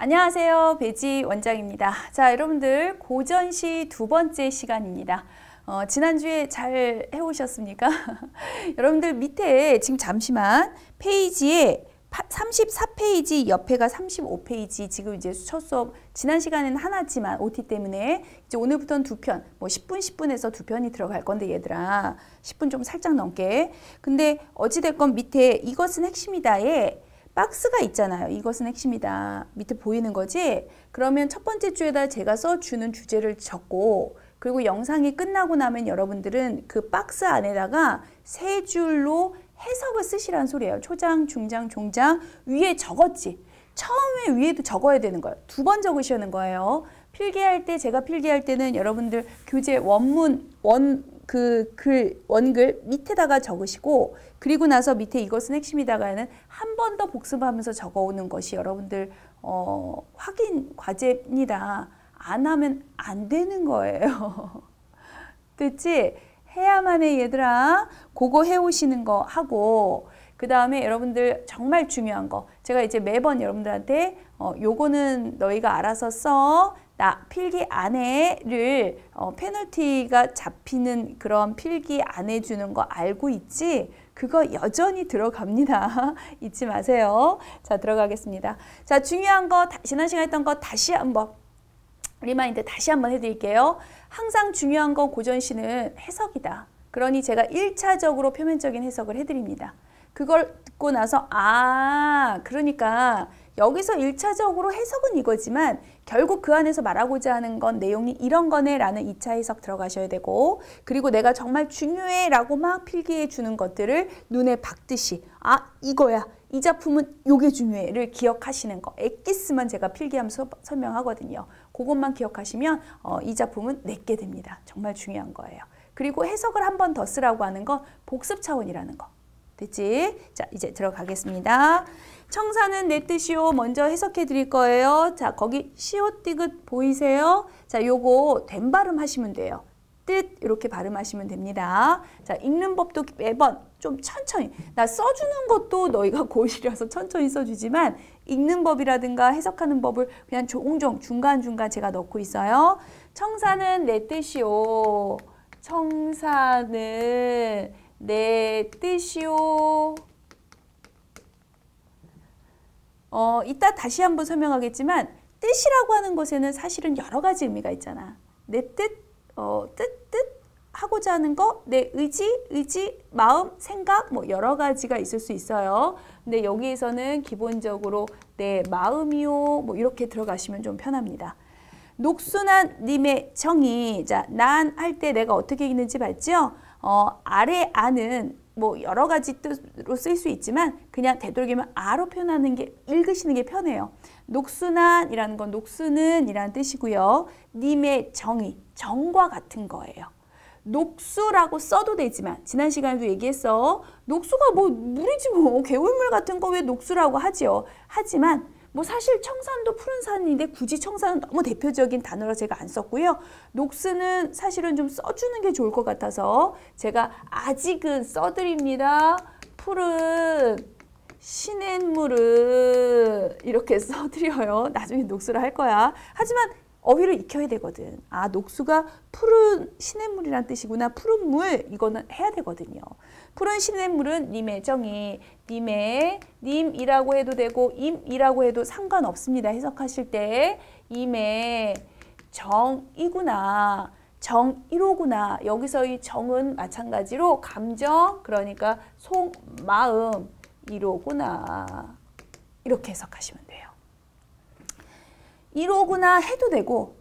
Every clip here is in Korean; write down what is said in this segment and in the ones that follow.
안녕하세요. 배지 원장입니다. 자, 여러분들 고전시 두 번째 시간입니다. 지난주에 잘 해오셨습니까? 여러분들 밑에 지금 잠시만 페이지에 34페이지 옆에가 35페이지 지금 이제 첫 수업 지난 시간에는 하나지만 OT 때문에 이제 오늘부터는 두 편, 뭐 10분 10분에서 두 편이 들어갈 건데 얘들아 10분 좀 살짝 넘게. 근데 어찌됐건 밑에 이것은 핵심이다에 박스가 있잖아요. 이것은 핵심이다. 밑에 보이는 거지? 그러면 첫 번째 주에다 제가 써주는 주제를 적고 그리고 영상이 끝나고 나면 여러분들은 그 박스 안에다가 세 줄로 해석을 쓰시라는 소리예요. 초장, 중장, 종장 위에 적었지. 처음에 위에도 적어야 되는 거예요. 두 번 적으시는 거예요. 필기할 때 제가 필기할 때는 여러분들 교재 원문 원글 밑에다가 적으시고 그리고 나서 밑에 이것은 핵심이다가는 한 번 더 복습하면서 적어오는 것이 여러분들 확인 과제입니다. 안 하면 안 되는 거예요. 됐지? 해야만 해 얘들아. 그거 해오시는 거 하고 그 다음에 여러분들 정말 중요한 거 제가 이제 매번 여러분들한테 요거는 너희가 알아서 써. 나 필기 안 해를 페널티가 잡히는 그런 필기 안 해주는 거 알고 있지? 그거 여전히 들어갑니다. 잊지 마세요. 자, 들어가겠습니다. 자, 중요한 거 지난 시간에 했던 거 다시 한번 리마인드 다시 한번 해드릴게요. 항상 중요한 건 고전시는 해석이다. 그러니 제가 1차적으로 표면적인 해석을 해드립니다. 그걸 듣고 나서 그러니까 여기서 1차적으로 해석은 이거지만 결국 그 안에서 말하고자 하는 건 내용이 이런 거네 라는 2차 해석 들어가셔야 되고 그리고 내가 정말 중요해 라고 막 필기해 주는 것들을 눈에 박듯이 이거야. 이 작품은 요게 중요해를 기억하시는 거. 엑기스만 제가 필기하면서 설명하거든요. 그것만 기억하시면 이 작품은 내게 됩니다. 정말 중요한 거예요. 그리고 해석을 한 번 더 쓰라고 하는 건 복습 차원이라는 거. 됐지? 자, 이제 들어가겠습니다. 청사는 내 뜻이요. 먼저 해석해 드릴 거예요. 자, 거기 시옷 디귿 보이세요? 자, 요거 된 발음 하시면 돼요. 뜻 이렇게 발음하시면 됩니다. 자, 읽는 법도 매번 좀 천천히. 나 써주는 것도 너희가 고1이라서 천천히 써주지만 읽는 법이라든가 해석하는 법을 그냥 종종 중간중간 제가 넣고 있어요. 청사는 내 뜻이요. 청사는 내 뜻이요. 이따 다시 한번 설명하겠지만 뜻이라고 하는 것에는 사실은 여러 가지 의미가 있잖아. 내 뜻, 뜻 하고자 하는 거, 내 의지, 마음, 생각 뭐 여러 가지가 있을 수 있어요. 근데 여기에서는 기본적으로 내 마음이요 뭐 이렇게 들어가시면 좀 편합니다. 녹순한 님의 정의. 자, 난 할 때 내가 어떻게 읽는지 봤죠? 아래 아는 뭐 여러 가지 뜻으로 쓸 수 있지만 그냥 되도록이면 아로 표현하는 게 읽으시는 게 편해요. 녹순한이라는 건 녹수는 이라는 뜻이고요. 님의 정의, 정과 같은 거예요. 녹수라고 써도 되지만 지난 시간에도 얘기했어. 녹수가 뭐 물이지 뭐 개울물 같은 거 왜 녹수라고 하지요. 하지만 뭐 사실 청산도 푸른 산인데 굳이 청산은 너무 대표적인 단어라 제가 안 썼고요. 녹수는 사실은 좀 써주는 게 좋을 것 같아서 제가 아직은 써드립니다. 푸른 시냇물은 이렇게 써드려요. 나중에 녹수를 할 거야. 하지만 어휘를 익혀야 되거든. 녹수가 푸른 시냇물이란 뜻이구나. 푸른 물 이거는 해야 되거든요. 푸른 시냇물은 님의 정의. 님이라고 해도 되고 임이라고 해도 상관없습니다. 해석하실 때 임의 정이구나. 정이로구나. 여기서 이 정은 마찬가지로 감정 그러니까 속, 마음 이로구나. 이렇게 해석하시면 돼요. 이로구나 해도 되고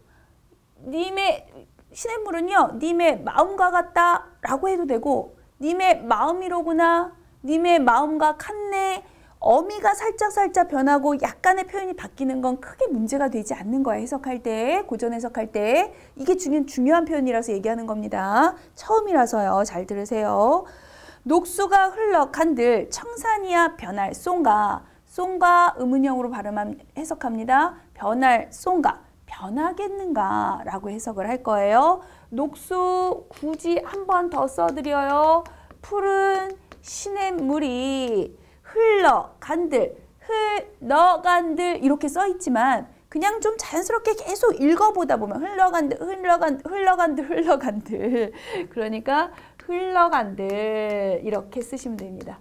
님의 시냇물은요. 님의 마음과 같다 라고 해도 되고 님의 마음이로구나. 님의 마음과 같네. 어미가 살짝 변하고 약간의 표현이 바뀌는 건 크게 문제가 되지 않는 거야. 해석할 때, 고전 해석할 때. 이게 중요한 표현이라서 얘기하는 겁니다. 처음이라서요. 잘 들으세요. 녹수가 흘러 간들 청산이야 변할 송가. 송가 의문형으로 해석합니다. 변할 송가. 변하겠는가 라고 해석을 할 거예요. 녹수 굳이 한 번 더 써드려요. 푸른 시냇물이 흘러 간들 흘러간들 이렇게 써 있지만 그냥 좀 자연스럽게 계속 읽어보다 보면 흘러간들 그러니까 흘러간들 이렇게 쓰시면 됩니다.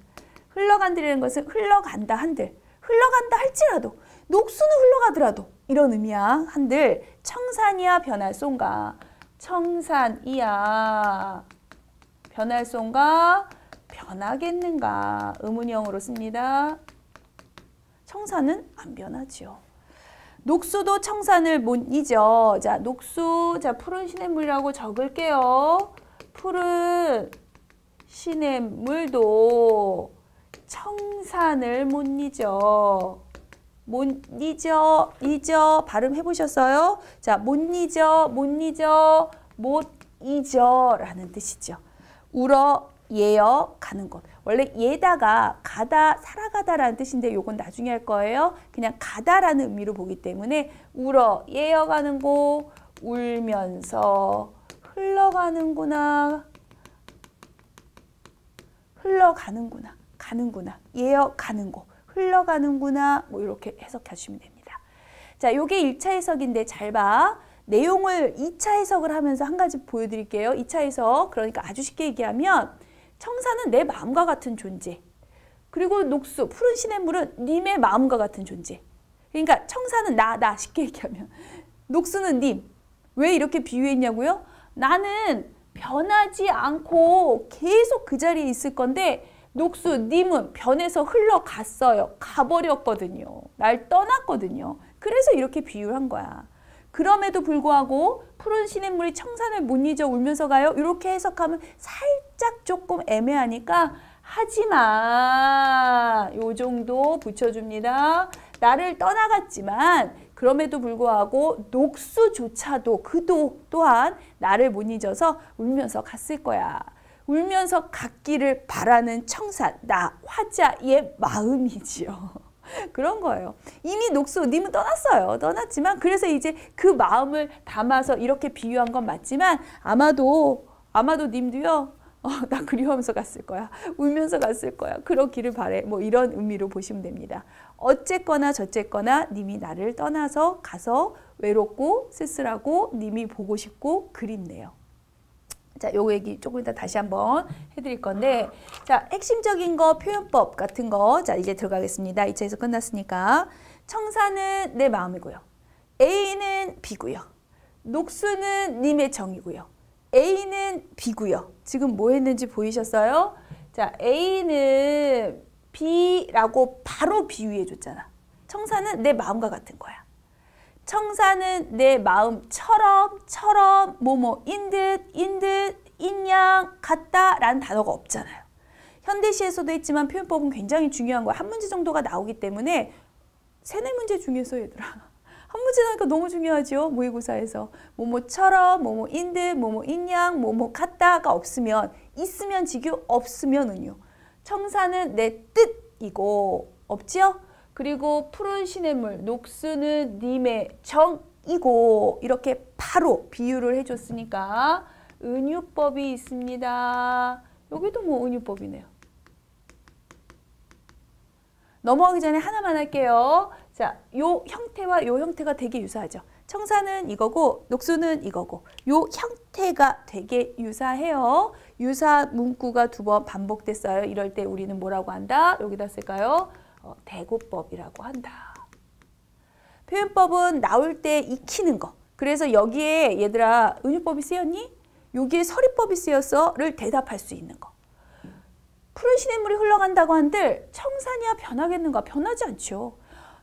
흘러간들이라는 것은 흘러간다 한들 흘러간다 할지라도 녹수는 흘러가더라도 이런 의미야. 한들 청산이야 변할손가 청산이야 변할손가 변하겠는가 의문형으로 씁니다. 청산은 안 변하지요. 녹수도 청산을 못 잊어. 자, 녹수, 자, 푸른 시냇물이라고 적을게요. 푸른 시냇물도 청산을 못 잊어. 못 잊어. 발음해 보셨어요? 자, 못 잊어 라는 뜻이죠. 울어, 예어, 가는 곳. 원래 예다가 가다, 살아가다라는 뜻인데 요건 나중에 할 거예요. 그냥 가다라는 의미로 보기 때문에 울어, 예어 가는 곳, 울면서 흘러가는구나. 가는구나. 예어 가는 곳, 흘러가는구나. 뭐 이렇게 해석하시면 됩니다. 자, 요게 1차 해석인데 잘 봐. 내용을 2차 해석을 하면서 한 가지 보여드릴게요. 2차 해석. 그러니까 아주 쉽게 얘기하면 청산은 내 마음과 같은 존재. 그리고 녹수, 푸른 시냇물은 님의 마음과 같은 존재. 그러니까 청산은 나 쉽게 얘기하면. 녹수는 님. 왜 이렇게 비유했냐고요? 나는 변하지 않고 계속 그 자리에 있을 건데 녹수, 님은 변해서 흘러갔어요. 가버렸거든요. 날 떠났거든요. 그래서 이렇게 비유를 한 거야. 그럼에도 불구하고 푸른 시냇물이 청산을 못 잊어 울면서 가요. 이렇게 해석하면 살짝 조금 애매하니까 하지만 요 정도 붙여줍니다. 나를 떠나갔지만 그럼에도 불구하고 녹수조차도 그도 또한 나를 못 잊어서 울면서 갔을 거야. 울면서 갔기를 바라는 청산, 나 화자의 마음이지요. 그런 거예요. 이미 녹수, 님은 떠났어요. 떠났지만 그래서 이제 그 마음을 담아서 이렇게 비유한 건 맞지만 아마도 님도요. 나 그리워하면서 갔을 거야. 울면서 갔을 거야. 그러기를 바래. 뭐 이런 의미로 보시면 됩니다. 어쨌거나 저쨌거나 님이 나를 떠나서 가서 외롭고 쓸쓸하고 님이 보고 싶고 그립네요. 자, 요 얘기 조금 이따 다시 한번 해드릴 건데, 자, 핵심적인 거, 표현법 같은 거, 자, 이제 들어가겠습니다. 2차에서 끝났으니까. 청산은 내 마음이고요. A는 B고요. 녹수는 님의 정이고요. A는 B고요. 지금 뭐 했는지 보이셨어요? 자, A는 B라고 바로 비유해 줬잖아. 청산은 내 마음과 같은 거야. 청산은 내 마음처럼 뭐뭐인 듯, 인양, 같다 라는 단어가 없잖아요. 현대시에서도 했지만 표현법은 굉장히 중요한 거야. 한 문제 정도가 나오기 때문에 3-4문제 중에서 얘들아. 한 문제 나오니까 너무 중요하죠. 모의고사에서. 뭐뭐처럼, 뭐뭐인 듯, 뭐뭐인 양, 뭐뭐 같다가 없으면 있으면 지규, 없으면 은유. 청산은 내 뜻이고 없지요? 그리고 푸른 시냇물, 녹수는 님의 정이고 이렇게 바로 비유를 해줬으니까 은유법이 있습니다. 여기도 뭐 은유법이네요. 넘어가기 전에 하나만 할게요. 자, 요 형태와 요 형태가 되게 유사하죠. 청산은 이거고 녹수는 이거고 요 형태가 되게 유사해요. 유사 문구가 2번 반복됐어요. 이럴 때 우리는 뭐라고 한다? 여기다 쓸까요? 대고법이라고 한다. 표현법은 나올 때 익히는 거. 그래서 여기에 얘들아 은유법이 쓰였니? 여기에 서리법이 쓰였어?를 대답할 수 있는 거. 푸른 시냇물이 흘러간다고 한들 청산이야 변하겠는가? 변하지 않죠.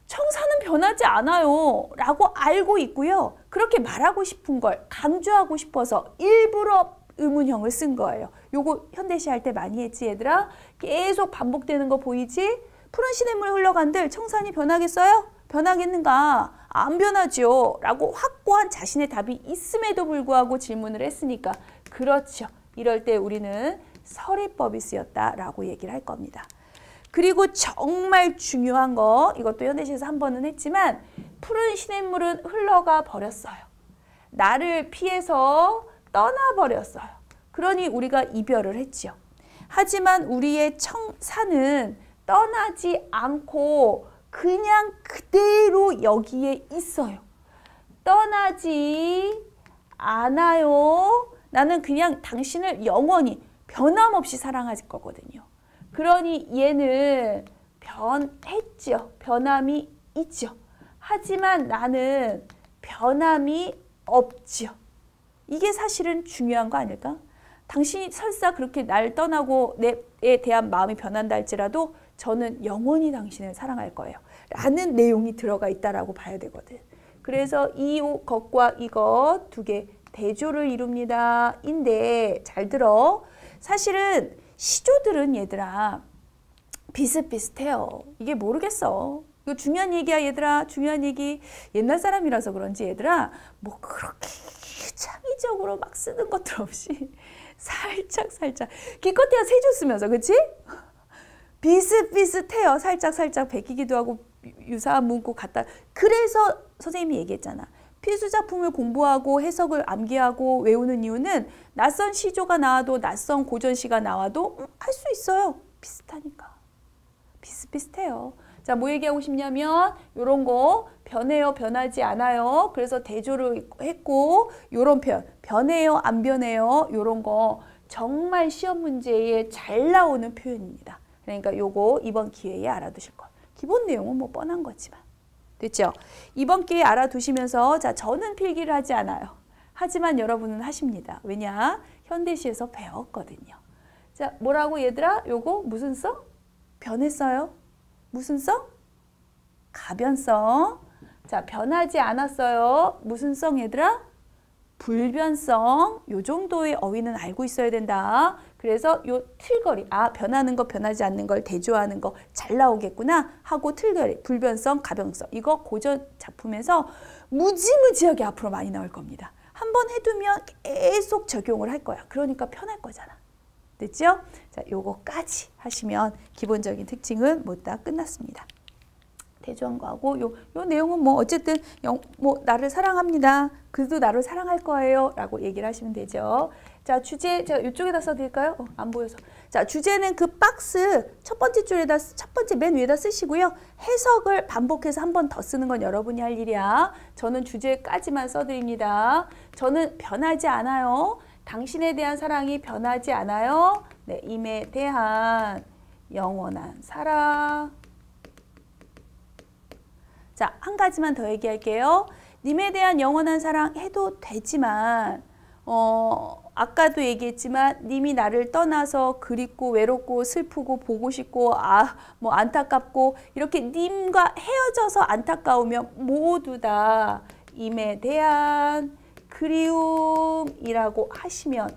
청산은 변하지 않아요 라고 알고 있고요. 그렇게 말하고 싶은 걸 강조하고 싶어서 일부러 의문형을 쓴 거예요. 요거 현대시 할 때 많이 했지 얘들아? 계속 반복되는 거 보이지? 푸른 시냇물이 흘러간들 청산이 변하겠어요? 변하겠는가? 안 변하죠 라고 확고한 자신의 답이 있음에도 불구하고 질문을 했으니까 그렇죠. 이럴 때 우리는 서리법이 쓰였다라고 얘기를 할 겁니다. 그리고 정말 중요한 거, 이것도 현대시에서 한 번은 했지만 푸른 시냇물은 흘러가 버렸어요. 나를 피해서 떠나버렸어요. 그러니 우리가 이별을 했지요. 하지만 우리의 청산은 떠나지 않고 그냥 그대로 여기에 있어요. 떠나지 않아요. 나는 그냥 당신을 영원히 변함없이 사랑할 거거든요. 그러니 얘는 변했죠. 변함이 있죠. 하지만 나는 변함이 없죠. 이게 사실은 중요한 거 아닐까? 당신이 설사 그렇게 날 떠나고 내에 대한 마음이 변한다 할지라도 저는 영원히 당신을 사랑할 거예요. 라는 내용이 들어가 있다라고 봐야 되거든. 그래서 이 것과 이것 두 개 대조를 이룹니다. 인데 잘 들어. 사실은 시조들은 얘들아 비슷비슷해요. 이게 모르겠어. 이거 중요한 얘기야 얘들아. 중요한 얘기. 옛날 사람이라서 그런지 얘들아 뭐 그렇게 창의적으로 막 쓰는 것들 없이 살짝 기껏해야 세조 쓰면서 그치? 비슷비슷해요. 살짝 베끼기도 하고 유사한 문구 갖다. 그래서 선생님이 얘기했잖아. 필수작품을 공부하고 해석을 암기하고 외우는 이유는 낯선 시조가 나와도 낯선 고전시가 나와도 할 수 있어요. 비슷하니까. 비슷비슷해요. 자, 뭐 얘기하고 싶냐면 요런 거 변해요, 변하지 않아요. 그래서 대조를 했고 요런 표현 변해요, 안 변해요. 요런 거 정말 시험 문제에 잘 나오는 표현입니다. 그러니까 요거 이번 기회에 알아두실 것. 기본 내용은 뭐 뻔한 거지만. 됐죠? 이번 기회에 알아두시면서 자, 저는 필기를 하지 않아요. 하지만 여러분은 하십니다. 왜냐? 현대시에서 배웠거든요. 자, 뭐라고 얘들아? 요거 무슨 성? 변했어요. 무슨 성? 가변성. 자, 변하지 않았어요. 무슨 성 얘들아? 불변성. 요 정도의 어휘는 알고 있어야 된다. 그래서 요 틀거리, 변하는 거 변하지 않는 걸 대조하는 거 잘 나오겠구나 하고 틀거리, 불변성, 가변성. 이거 고전 작품에서 무지무지하게 앞으로 많이 나올 겁니다. 한번 해두면 계속 적용을 할 거야. 그러니까 편할 거잖아. 됐죠? 자, 요거까지 하시면 기본적인 특징은 모두 다 끝났습니다. 대조한 거하고 요 내용은 뭐 어쨌든 뭐 나를 사랑합니다. 그도 나를 사랑할 거예요. 라고 얘기를 하시면 되죠. 자, 주제 제가 이쪽에다 써드릴까요? 안 보여서. 자, 주제는 그 박스 첫 번째 줄에다 첫 번째 맨 위에다 쓰시고요. 해석을 반복해서 한 번 더 쓰는 건 여러분이 할 일이야. 저는 주제까지만 써드립니다. 저는 변하지 않아요. 당신에 대한 사랑이 변하지 않아요. 네, 임에 대한 영원한 사랑. 자, 한 가지만 더 얘기할게요. 님에 대한 영원한 사랑 해도 되지만 아까도 얘기했지만 님이 나를 떠나서 그립고 외롭고 슬프고 보고 싶고 뭐 안타깝고 이렇게 님과 헤어져서 안타까우면 모두 다 임에 대한 그리움이라고 하시면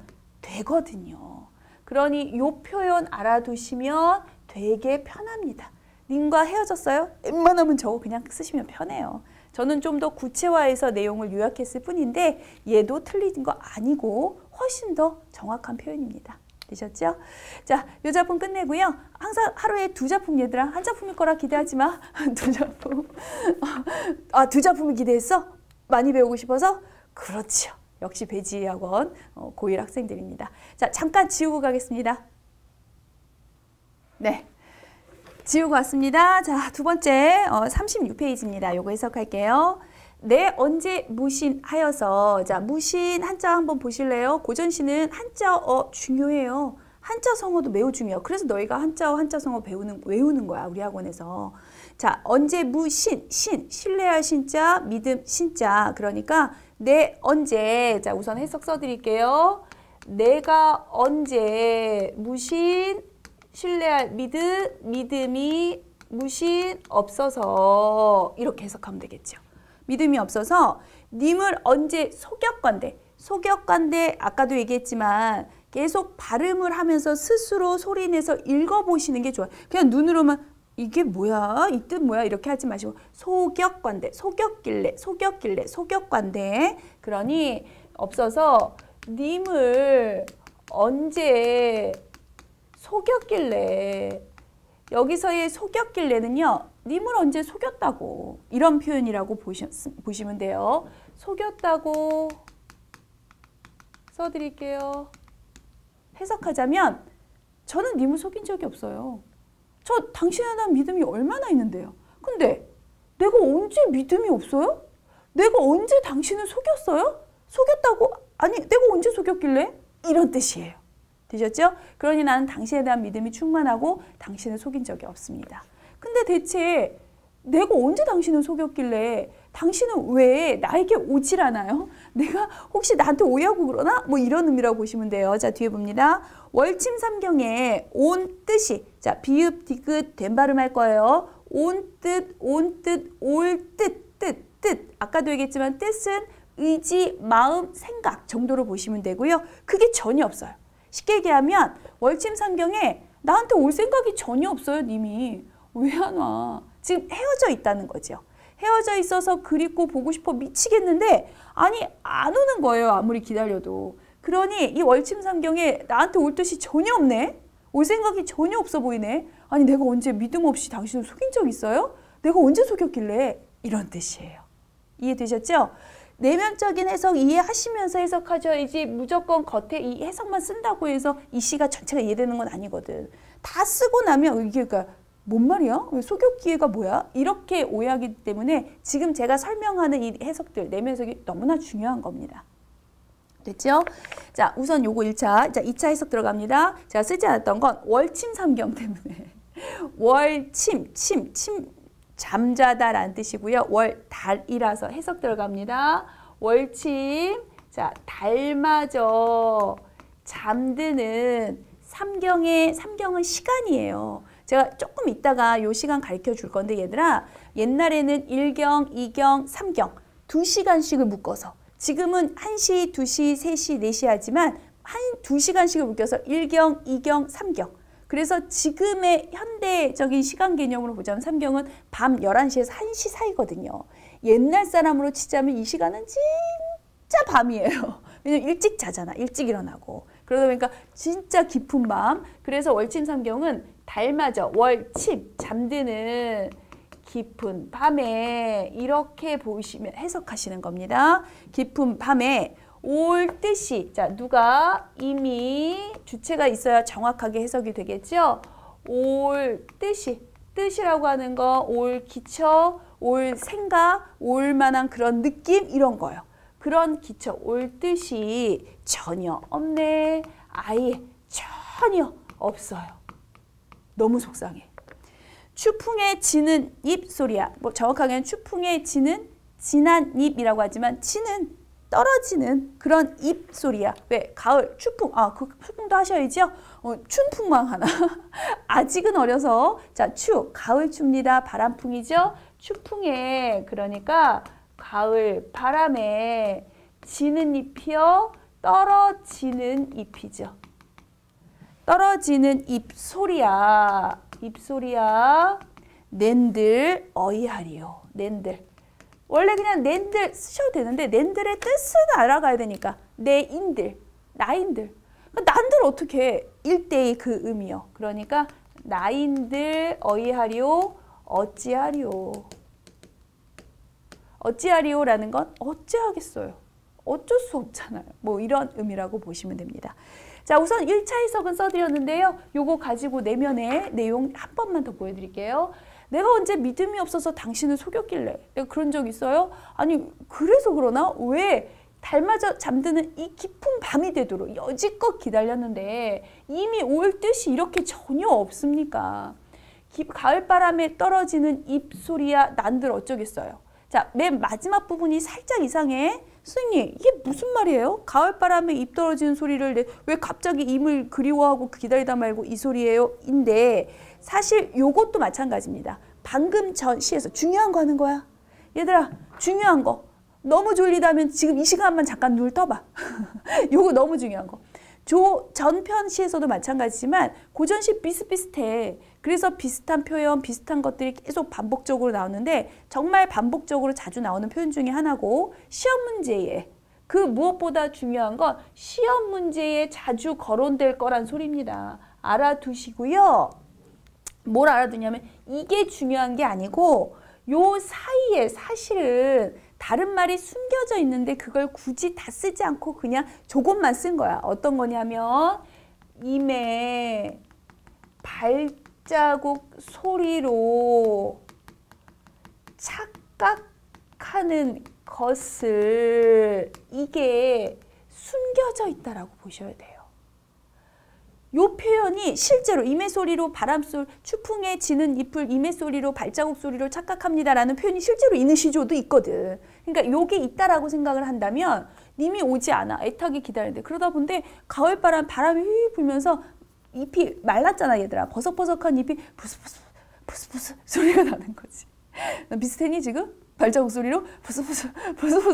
되거든요. 그러니 이 표현 알아두시면 되게 편합니다. 님과 헤어졌어요? 웬만하면 저거 그냥 쓰시면 편해요. 저는 좀 더 구체화해서 내용을 요약했을 뿐인데 얘도 틀린 거 아니고 훨씬 더 정확한 표현입니다. 되셨죠? 자, 이 작품 끝내고요. 항상 하루에 2작품 얘들아. 한 작품일 거라 기대하지 마. 2작품. 두 작품을 기대했어? 많이 배우고 싶어서? 그렇죠. 역시 배지학원 고1 학생들입니다. 자, 잠깐 지우고 가겠습니다. 네. 지우고 왔습니다. 자, 두 번째 36페이지입니다. 요거 해석할게요. 내 언제 무신하여서. 자, 무신 한자 한번 보실래요? 고전시는 한자 중요해요. 한자 성어도 매우 중요해요. 그래서 너희가 한자어 한자 성어 외우는 거야. 우리 학원에서. 자, 언제 무신, 신뢰할 신자, 믿음 신자. 그러니까 내 언제. 자, 우선 해석 써드릴게요. 내가 언제 무신 신뢰할 믿음이 무신 없어서 이렇게 해석하면 되겠죠. 믿음이 없어서 님을 언제 속였건대 아까도 얘기했지만 계속 발음을 하면서 스스로 소리내서 읽어보시는 게 좋아요. 그냥 눈으로만 이게 뭐야? 이 뜻 뭐야? 이렇게 하지 마시고 속였건대 속였건대 그러니 없어서 님을 언제 속였길래 여기서의 속였길래는요. 님을 언제 속였다고 이런 표현이라고 보시면 돼요. 속였다고 써드릴게요. 해석하자면 저는 님을 속인 적이 없어요. 저 당신에 대한 믿음이 얼마나 있는데요. 근데 내가 언제 믿음이 없어요? 내가 언제 당신을 속였어요? 속였다고? 아니, 내가 언제 속였길래? 이런 뜻이에요. 되셨죠? 그러니 나는 당신에 대한 믿음이 충만하고 당신을 속인 적이 없습니다. 근데 대체 내가 언제 당신을 속였길래 당신은 왜 나에게 오질 않아요? 내가 혹시 나한테 오해하고 그러나? 뭐 이런 의미라고 보시면 돼요. 자, 뒤에 봅니다. 월침 삼경에 온 뜻이, 자, 비읍, 디귿, 된 발음할 거예요. 온 뜻, 올 뜻, 뜻. 아까도 얘기했지만 뜻은 의지, 마음, 생각 정도로 보시면 되고요. 그게 전혀 없어요. 쉽게 얘기하면 월침 삼경에 나한테 올 생각이 전혀 없어요, 님이. 왜 안 와? 지금 헤어져 있다는 거죠. 헤어져 있어서 그립고 보고 싶어 미치겠는데 아니 안 오는 거예요. 아무리 기다려도. 그러니 이 월침 삼경에 나한테 올 뜻이 전혀 없네. 올 생각이 전혀 없어 보이네. 아니 내가 언제 믿음 없이 당신을 속인 적 있어요? 내가 언제 속였길래? 이런 뜻이에요. 이해되셨죠? 내면적인 해석 이해하시면서 해석하셔야지 무조건 겉에 이 해석만 쓴다고 해서 이 시가 전체가 이해되는 건 아니거든. 다 쓰고 나면 이게 그러니까 뭔 말이야? 속였기가 뭐야? 이렇게 오해하기 때문에 지금 제가 설명하는 이 해석들, 내면 해석이 너무나 중요한 겁니다. 됐죠? 자, 우선 요거 1차. 자, 2차 해석 들어갑니다. 제가 쓰지 않았던 건 월침 삼경 때문에. 월침, 침, 잠자다라는 뜻이고요. 월, 달이라서 해석 들어갑니다. 월침, 자, 달마저 잠드는 삼경은 시간이에요. 제가 조금 이따가 요 시간 가르쳐 줄 건데 얘들아, 옛날에는 1경, 2경, 3경 2시간씩을 묶어서 지금은 1시, 2시, 3시, 4시 하지만 2시간씩을 묶여서 1경, 2경, 3경. 그래서 지금의 현대적인 시간 개념으로 보자면 3경은 밤 11시에서 1시 사이거든요. 옛날 사람으로 치자면 이 시간은 진짜 밤이에요. 왜냐면 일찍 자잖아. 일찍 일어나고. 그러다 보니까 진짜 깊은 밤. 그래서 월침 삼경은 달마저 월침 잠드는 깊은 밤에 이렇게 보시면 해석하시는 겁니다. 깊은 밤에 올 뜻이, 자, 누가 이미 주체가 있어야 정확하게 해석이 되겠죠? 올 뜻이라고 하는 거, 올 기초, 올 생각, 올 만한 그런 느낌 이런 거요. 그런 기초, 올 뜻이 전혀 없네. 아예 전혀 없어요. 너무 속상해. 추풍에 지는 잎 소리야. 뭐 정확하게는 추풍에 지는 진한 잎이라고 하지만 지는 떨어지는 그런 잎 소리야. 왜? 가을, 추풍. 아, 그 추풍도 하셔야죠. 춘풍만 하나. 아직은 어려서. 자, 가을 춥니다. 바람풍이죠. 추풍에, 그러니까 가을 바람에 지는 잎이요. 떨어지는 잎이죠. 떨어지는 잎소리야. 잎소리야. 낸들 어이하리요. 낸들. 원래 그냥 낸들 쓰셔도 되는데 낸들의 뜻은 알아가야 되니까 내인들, 나인들. 난들 어떻게 일대의 그 의미요. 그러니까 나인들 어이하리요. 어찌하리요. 어찌하리요라는 건 어찌하겠어요. 어쩔 수 없잖아요. 뭐 이런 의미라고 보시면 됩니다. 자, 우선 1차 해석은 써드렸는데요. 요거 가지고 내면의 내용 한 번만 더 보여드릴게요. 내가 언제 믿음이 없어서 당신을 속였길래? 내가 그런 적 있어요? 아니, 그래서 그러나? 왜 달마저 잠드는 이 깊은 밤이 되도록 여지껏 기다렸는데 이미 올 뜻이 이렇게 전혀 없습니까? 가을바람에 떨어지는 잎소리야 난들 어쩌겠어요? 자, 맨 마지막 부분이 살짝 이상해. 선생님, 이게 무슨 말이에요? 가을바람에 잎 떨어지는 소리를 왜 갑자기 임을 그리워하고 기다리다 말고 이 소리예요? 인데 사실 요것도 마찬가지입니다. 방금 전 시에서 중요한 거 하는 거야. 얘들아, 중요한 거. 너무 졸리다면 지금 이 시간만 잠깐 눈을 떠봐. 요거 너무 중요한 거. 전편 시에서도 마찬가지지만 고전시 비슷비슷해. 그래서 비슷한 표현, 비슷한 것들이 계속 반복적으로 나오는데 정말 반복적으로 자주 나오는 표현 중에 하나고 시험 문제에 그 무엇보다 중요한 건 시험 문제에 자주 거론될 거란 소리입니다. 알아두시고요. 뭘 알아두냐면 이게 중요한 게 아니고 요 사이에 사실은 다른 말이 숨겨져 있는데 그걸 굳이 다 쓰지 않고 그냥 조금만 쓴 거야. 어떤 거냐면 임에 발자국 소리로 착각하는 것을 이게 숨겨져 있다라고 보셔야 돼요. 요 표현이 실제로 임의소리로 바람소리, 추풍에 지는 잎을 임의소리로 발자국 소리로 착각합니다라는 표현이 실제로 있는 시조도 있거든. 그러니까 요게 있다라고 생각을 한다면 님이 오지 않아. 애타게 기다리는데 그러다 보는데 가을바람 바람이 휘 불면서 잎이 말랐잖아 얘들아. 버석버석한 잎이 부스부스 소리가 나는 거지. 비슷하니 지금? 발자국 소리로 부스부스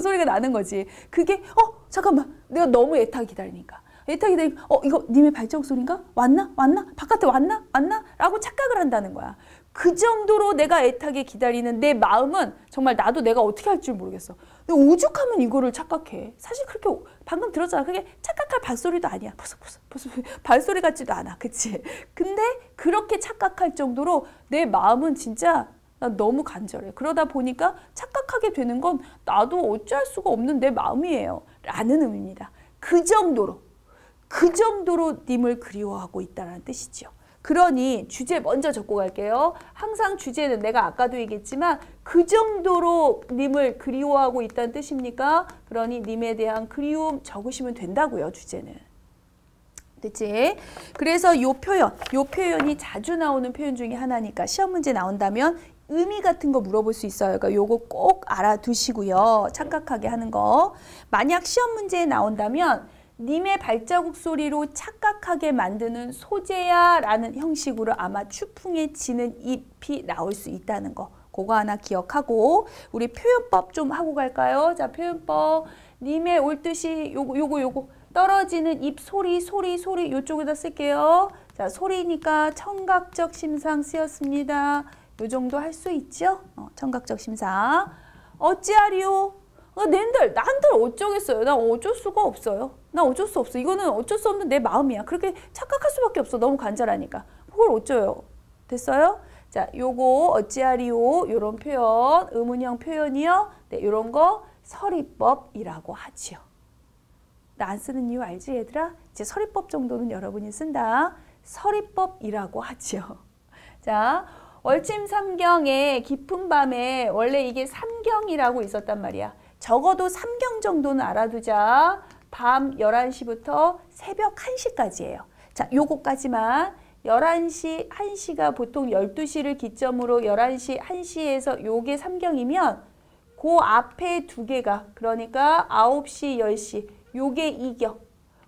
소리가 나는 거지. 그게 잠깐만 내가 너무 애타게 기다리니까. 애타게 기다리니까 이거 님의 발자국 소리인가? 왔나? 바깥에 왔나? 라고 착각을 한다는 거야. 그 정도로 내가 애타게 기다리는 내 마음은 정말 나도 내가 어떻게 할 줄 모르겠어. 오죽하면 이거를 착각해. 사실 그렇게 방금 들었잖아. 그게 착각할 발소리도 아니야. 부스부스 발소리 같지도 않아. 그치? 근데 그렇게 착각할 정도로 내 마음은 진짜 너무 간절해. 그러다 보니까 착각하게 되는 건 나도 어찌할 수가 없는 내 마음이에요. 라는 의미입니다. 그 정도로 님을 그리워하고 있다는 뜻이죠. 그러니 주제 먼저 적고 갈게요. 항상 주제는 내가 아까도 얘기했지만 그 정도로 님을 그리워하고 있다는 뜻입니까? 그러니 님에 대한 그리움 적으시면 된다고요. 주제는. 됐지? 그래서 요 표현이 자주 나오는 표현 중에 하나니까 시험 문제 나온다면 의미 같은 거 물어볼 수 있어요. 그러니까 요거 꼭 알아두시고요. 착각하게 하는 거. 만약 시험 문제에 나온다면 님의 발자국 소리로 착각하게 만드는 소재야 라는 형식으로 아마 추풍에 지는 잎이 나올 수 있다는 거. 그거 하나 기억하고 우리 표현법 좀 하고 갈까요? 자, 표현법. 님의 올 뜻이 요거 떨어지는 잎 소리 요쪽에다 쓸게요. 자, 소리니까 청각적 심상 쓰였습니다. 요 정도 할 수 있죠? 청각적 심상. 어찌하리요? 난들 어쩌겠어요. 나 어쩔 수가 없어요. 나 어쩔 수 없어. 이거는 어쩔 수 없는 내 마음이야. 그렇게 착각할 수밖에 없어. 너무 간절하니까. 그걸 어쩌요? 됐어요? 자, 요거 어찌하리요? 요런 표현, 의문형 표현이요. 네, 요런 거 서리법이라고 하지요. 나 안 쓰는 이유 알지 얘들아? 이제 서리법 정도는 여러분이 쓴다. 서리법이라고 하지요. 자, 월침 삼경에 깊은 밤에 원래 이게 삼경이라고 있었단 말이야. 적어도 삼경 정도는 알아두자. 밤 11시부터 새벽 1시까지예요. 자, 요거까지만 11시, 1시가 보통 12시를 기점으로 11시, 1시에서 요게 삼경이면 그 앞에 두 개가 그러니까 9시, 10시 요게 2경.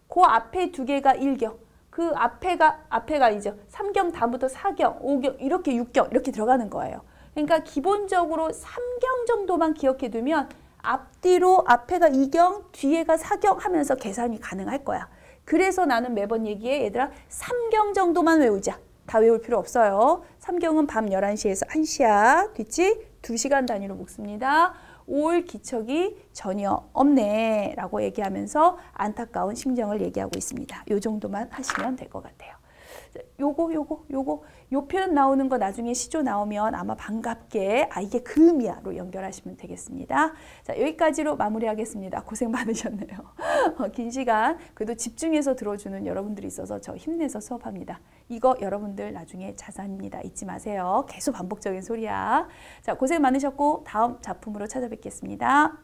그 앞에 두 개가 1경. 그 앞에가 이죠. 3경 다음부터 4경, 5경, 이렇게 6경 이렇게 들어가는 거예요. 그러니까 기본적으로 3경 정도만 기억해 두면 앞뒤로 앞에가 2경, 뒤에가 4경 하면서 계산이 가능할 거야. 그래서 나는 매번 얘기해. 얘들아 3경 정도만 외우자. 다 외울 필요 없어요. 3경은 밤 11시에서 1시야. 됐지? 2시간 단위로 묶습니다. 올 기척이 전혀 없네 라고 얘기하면서 안타까운 심정을 얘기하고 있습니다. 요 정도만 하시면 될 것 같아요. 요 표현 나오는 거 나중에 시조 나오면 아마 반갑게 이게 그 의미야로 연결하시면 되겠습니다. 자, 여기까지로 마무리하겠습니다. 고생 많으셨네요. 긴 시간 그래도 집중해서 들어주는 여러분들이 있어서 저 힘내서 수업합니다. 이거 여러분들 나중에 자산입니다. 잊지 마세요. 계속 반복적인 소리야. 자, 고생 많으셨고 다음 작품으로 찾아뵙겠습니다.